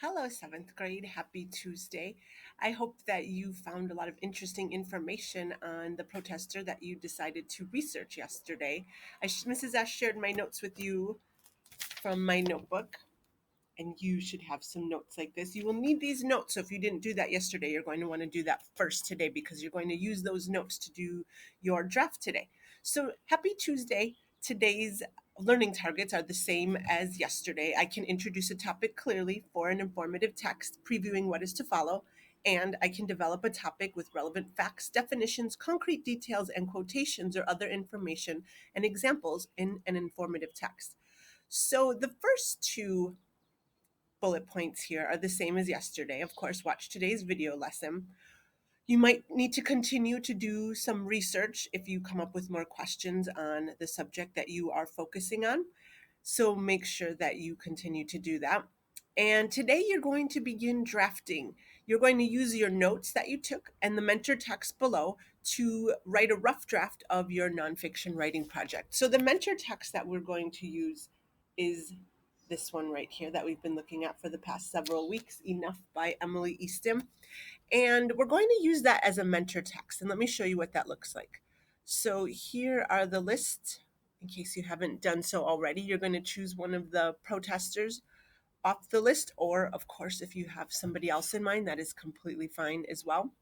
Hello, seventh grade. Happy Tuesday. I hope that you found a lot of interesting information on the protester that you decided to research yesterday. Mrs. S shared my notes with you from my notebook, and you should have some notes like this. You will need these notes. So if you didn't do that yesterday, you're going to want to do that first today because you're going to use those notes to do your draft today. So happy Tuesday. Today's learning targets are the same as yesterday. I can introduce a topic clearly for an informative text, previewing what is to follow, and I can develop a topic with relevant facts, definitions, concrete details, and quotations or other information and examples in an informative text. So the first two bullet points here are the same as yesterday. Of course, watch today's video lesson. You might need to continue to do some research if you come up with more questions on the subject that you are focusing on. So make sure that you continue to do that. And today you're going to begin drafting. You're going to use your notes that you took and the mentor text below to write a rough draft of your nonfiction writing project. So the mentor text that we're going to use is this one right here that we've been looking at for the past several weeks, Enough by Emily Easton. And we're going to use that as a mentor text. And let me show you what that looks like. So here are the lists. In case you haven't done so already, you're going to choose one of the protesters off the list, or of course, if you have somebody else in mind, that is completely fine as well.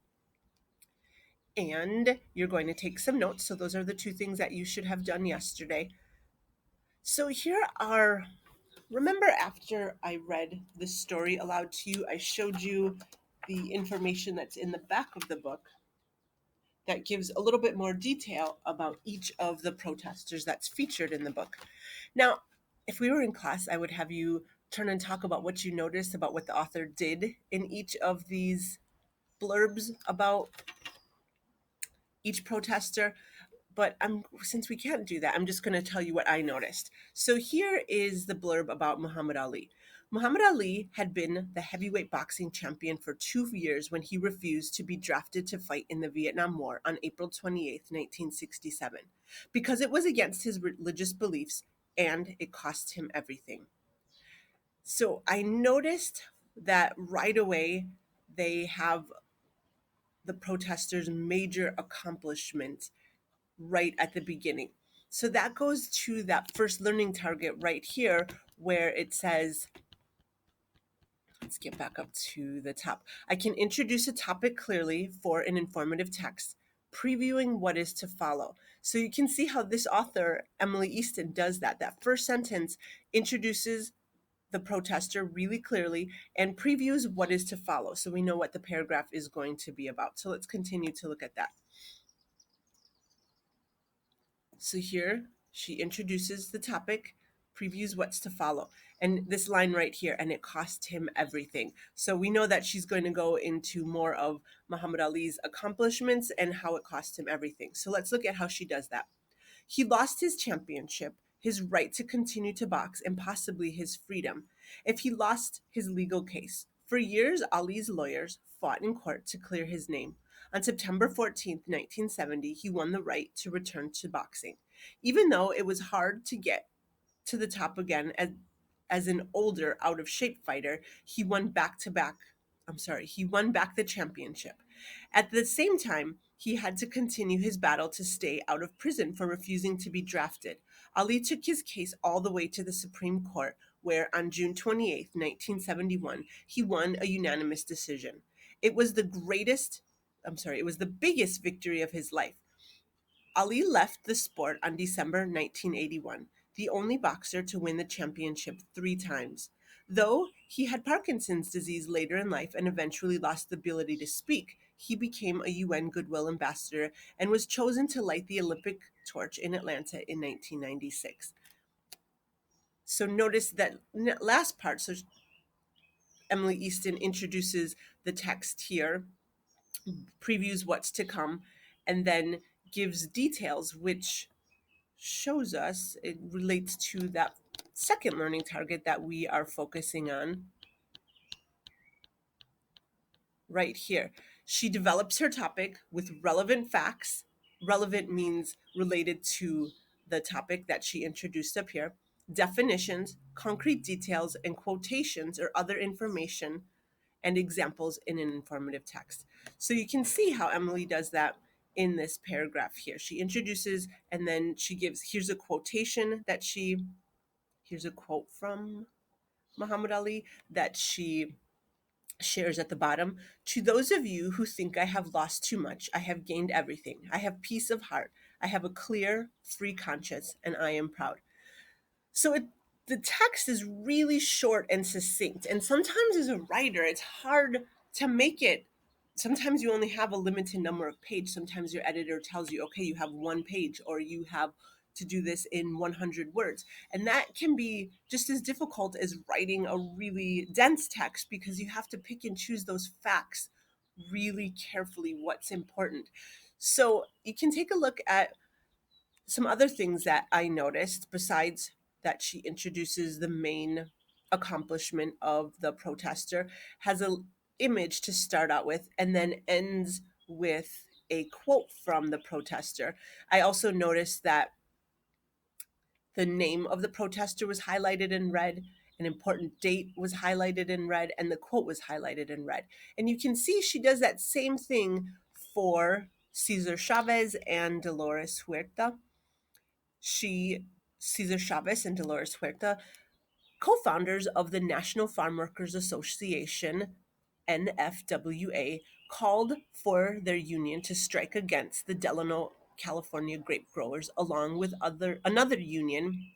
And you're going to take some notes. So those are the two things that you should have done yesterday. So here are, remember after I read the story aloud to you, I showed you the information that's in the back of the book that gives a little bit more detail about each of the protesters that's featured in the book. Now, if we were in class, I would have you turn and talk about what you noticed about what the author did in each of these blurbs about each protester. But since we can't do that, I'm just going to tell you what I noticed. So here is the blurb about Muhammad Ali. Muhammad Ali had been the heavyweight boxing champion for 2 years when he refused to be drafted to fight in the Vietnam War on April 28, 1967, because it was against his religious beliefs and it cost him everything. So I noticed that right away they have the protesters' major accomplishment right at the beginning. So that goes to that first learning target right here where it says, let's get back up to the top. I can introduce a topic clearly for an informative text, previewing what is to follow. So you can see how this author, Emily Easton, does that. That first sentence introduces the protester really clearly and previews what is to follow. So we know what the paragraph is going to be about. So let's continue to look at that. So here she introduces the topic, previews what's to follow. And this line right here, and it cost him everything. So we know that she's going to go into more of Muhammad Ali's accomplishments and how it cost him everything. So let's look at how she does that. He lost his championship, his right to continue to box, and possibly his freedom if he lost his legal case. For years, Ali's lawyers fought in court to clear his name. On September 14th, 1970, he won the right to return to boxing. Even though it was hard to get to the top again as an older, out of shape fighter, he won back the championship. At the same time, he had to continue his battle to stay out of prison for refusing to be drafted. Ali took his case all the way to the Supreme Court, where on June 28th, 1971, he won a unanimous decision. It was the biggest victory of his life. Ali left the sport on December 1981, the only boxer to win the championship 3 times. Though he had Parkinson's disease later in life and eventually lost the ability to speak, he became a UN Goodwill Ambassador and was chosen to light the Olympic torch in Atlanta in 1996. So notice that last part. So Emily Easton introduces the text here, previews what's to come, and then gives details which shows us it relates to that second learning target that we are focusing on right here. She develops her topic with relevant facts. Relevant means related to the topic that she introduced up here. definitions, concrete details, and quotations or other information and examples in an informative text. So you can see how Emily does that in this paragraph here. She introduces and then she gives, here's a quote from Muhammad Ali that she shares at the bottom. To those of you who think I have lost too much, I have gained everything. I have peace of heart. I have a clear, free conscience, and I am proud. So the text is really short and succinct. And sometimes as a writer, it's hard to make it. Sometimes you only have a limited number of pages. Sometimes your editor tells you, okay, you have one page or you have to do this in 100 words. And that can be just as difficult as writing a really dense text because you have to pick and choose those facts really carefully, what's important. So you can take a look at some other things that I noticed besides that she introduces the main accomplishment of the protester, has a image to start out with and then ends with a quote from the protester. I also noticed that the name of the protester was highlighted in red, an important date was highlighted in red, and the quote was highlighted in red. And you can see she does that same thing for Cesar Chavez and Dolores Huerta. She, Cesar Chavez and Dolores Huerta, co-founders of the National Farm Workers Association, NFWA, called for their union to strike against the Delano, California grape growers, along with another union,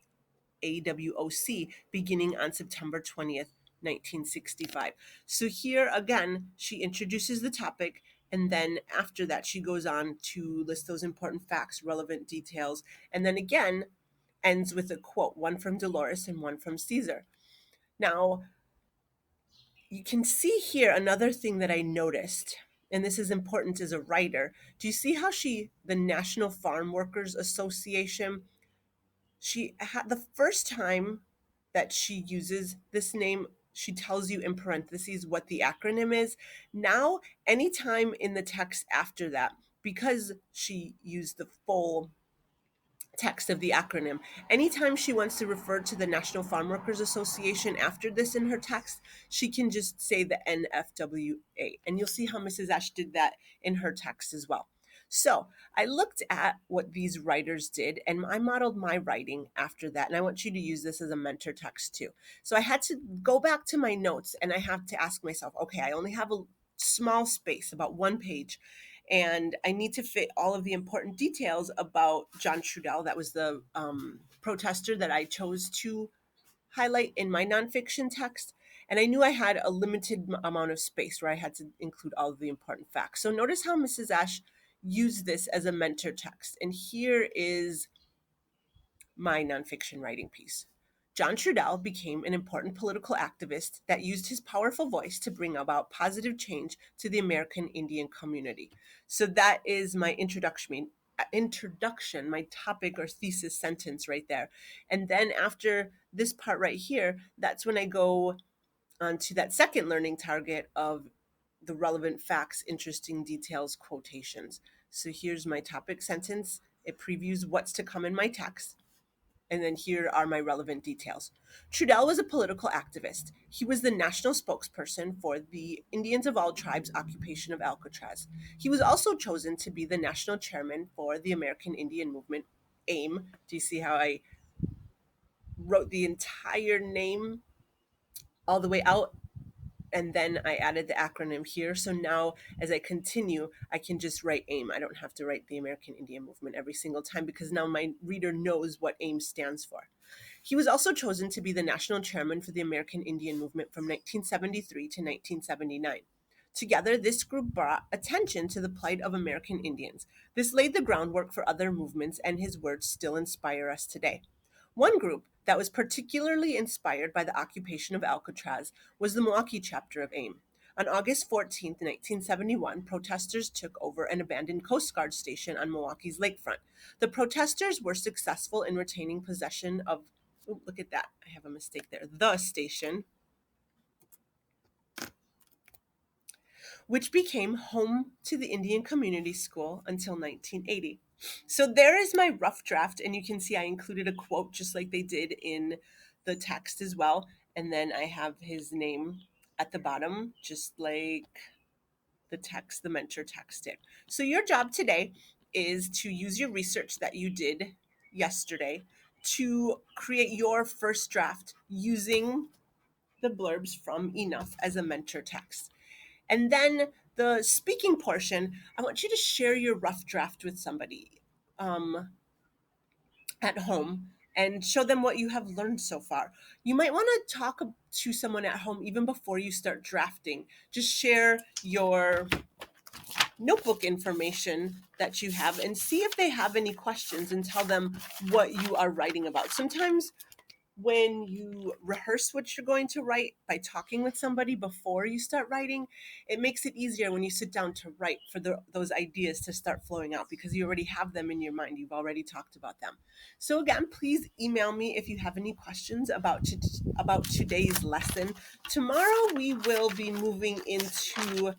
AWOC, beginning on September 20th, 1965. So here again, she introduces the topic, and then after that, she goes on to list those important facts, relevant details, and then again ends with a quote, one from Dolores and one from Caesar. Now, you can see here another thing that I noticed, and this is important as a writer. Do you see how the National Farm Workers Association, she had the first time that she uses this name, she tells you in parentheses what the acronym is. Now, anytime in the text after that, because she used the full text of the acronym. Anytime she wants to refer to the National Farm Workers Association after this in her text, she can just say the NFWA. And you'll see how Mrs. Ash did that in her text as well. So I looked at what these writers did and I modeled my writing after that. And I want you to use this as a mentor text too. So I had to go back to my notes and I have to ask myself, okay, I only have a small space, about one page, and I need to fit all of the important details about John Trudell. That was the protester that I chose to highlight in my nonfiction text. And I knew I had a limited amount of space where I had to include all of the important facts. So notice how Mrs. Ash used this as a mentor text. And here is my nonfiction writing piece. John Trudell became an important political activist that used his powerful voice to bring about positive change to the American Indian community. So that is my introduction, my topic or thesis sentence right there. And then after this part right here, that's when I go on to that second learning target of the relevant facts, interesting details, quotations. So here's my topic sentence. It previews what's to come in my text. And then here are my relevant details. Trudell was a political activist. He was the national spokesperson for the Indians of all tribes occupation of Alcatraz. He was also chosen to be the national chairman for the American Indian Movement, AIM. Do you see how I wrote the entire name all the way out? And then I added the acronym here. So now as I continue, I can just write AIM. I don't have to write the American Indian Movement every single time because now my reader knows what AIM stands for. He was also chosen to be the national chairman for the American Indian Movement from 1973 to 1979. Together, this group brought attention to the plight of American Indians. This laid the groundwork for other movements, and his words still inspire us today. One group that was particularly inspired by the occupation of Alcatraz was the Milwaukee chapter of AIM. On August 14th, 1971, protesters took over an abandoned Coast Guard station on Milwaukee's lakefront. The protesters were successful in retaining possession of, oh, look at that, I have a mistake there, the station, which became home to the Indian Community School until 1980. So there is my rough draft, and you can see I included a quote just like they did in the text as well. And then I have his name at the bottom, just like the mentor text did. So your job today is to use your research that you did yesterday to create your first draft using the blurbs from Enough as a mentor text. And then the speaking portion, I want you to share your rough draft with somebody at home and show them what you have learned so far. You might want to talk to someone at home even before you start drafting. Just share your notebook information that you have and see if they have any questions and tell them what you are writing about. Sometimes when you rehearse what you're going to write by talking with somebody before you start writing, it makes it easier when you sit down to write for those ideas to start flowing out because you already have them in your mind. You've already talked about them. So again, please email me if you have any questions about today's lesson. Tomorrow we will be moving into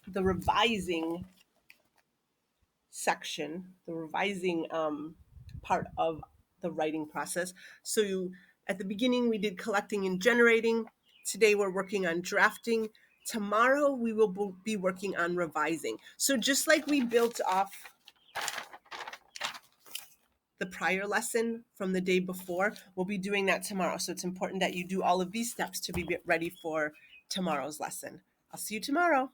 the revising section, the revising part of the writing process. So at the beginning, we did collecting and generating. Today, we're working on drafting. Tomorrow, we will be working on revising. So just like we built off the prior lesson from the day before, we'll be doing that tomorrow. So it's important that you do all of these steps to be ready for tomorrow's lesson. I'll see you tomorrow.